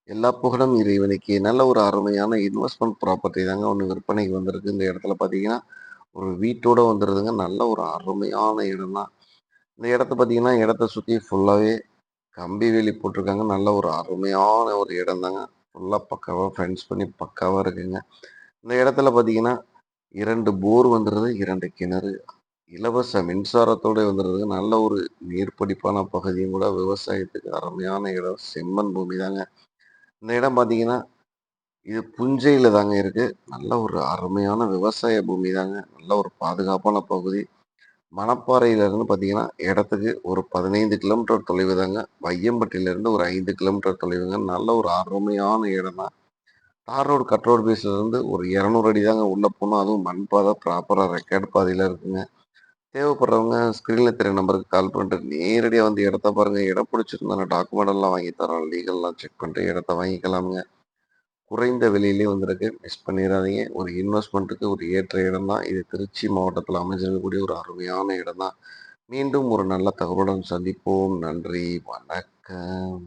எல்லா புகழும் இறைவனுக்கே. நல்ல ஒரு அருமையான இன்வெஸ்ட்மென்ட் ப்ராப்பர்ட்டி தாங்க ஒண்ணு விற்பனைக்கு வந்திருக்கு. இந்த இடத்துல பார்த்தீங்கன்னா, ஒரு வீட்டோட வந்துருதுங்க. நல்ல ஒரு அருமையான இடம் தான். இந்த இடத்த பார்த்தீங்கன்னா, இடத்த சுத்தி ஃபுல்லாவே கம்பி வேலி போட்டிருக்காங்க. நல்ல ஒரு அருமையான ஒரு இடம் தாங்க. ஃபுல்லா பக்காவா ஃபென்ஸ் பண்ணி பக்காவா இருக்குங்க. இந்த இடத்துல பார்த்தீங்கன்னா, 2 போர் வந்துருது, 2 கிணறு. இலவச மின்சாரத்தோட வந்துருது. நல்ல ஒரு நீர்ப்பிடிப்பான பகுதியும் கூட. விவசாயத்துக்கு அருமையான இடம். செம்மண் பூமி தாங்க. இந்த இடம் பார்த்தீங்கன்னா இது புஞ்சையில தாங்க இருக்கு. நல்ல ஒரு அருமையான விவசாய பூமி தாங்க. நல்ல ஒரு பாதுகாப்பான பகுதி. மணப்பாறையிலிருந்து பார்த்தீங்கன்னா, இடத்துக்கு ஒரு 15 கிலோமீட்டர் தொலைவு தாங்க. வையம்பட்டியிலிருந்து ஒரு 5 கிலோமீட்டர் தொலைவுங்க. நல்ல ஒரு அருமையான இடம் தான். தார் ரோடு, கட் ரோடு பேஸ்லேருந்து ஒரு 200 அடி தாங்க உள்ள போணும். அதுவும் மண் பாதை ப்ராப்பரா ரெக்கார்ட் பாதையில இருக்குங்க. தேவைப்படுறவங்க ஸ்க்ரீன்ல தெரிய நம்பருக்கு கால் பண்ணிட்டு நேரடியா வந்து இடத்த பாருங்க. இடம் பிடிச்சிருந்தா டாக்குமெண்ட் எல்லாம் வாங்கி தரோம். லீகல்லாம் செக் பண்ணிட்டு இடத்த வாங்கிக்கலாமுங்க. குறைந்த விலையிலே வந்திருக்கு. மிஸ் பண்ணிறாதீங்க. ஒரு இன்வெஸ்ட்மென்ட்டுக்கு ஒரு ஏற்ற இடம் தான். இது திருச்சி மாவட்டத்தில அமைஞ்சிருக்கக்கூடிய ஒரு அருமையான இடம் தான். மீண்டும் ஒரு நல்ல தகவலுடன் சந்திப்போம். நன்றி. வணக்கம்.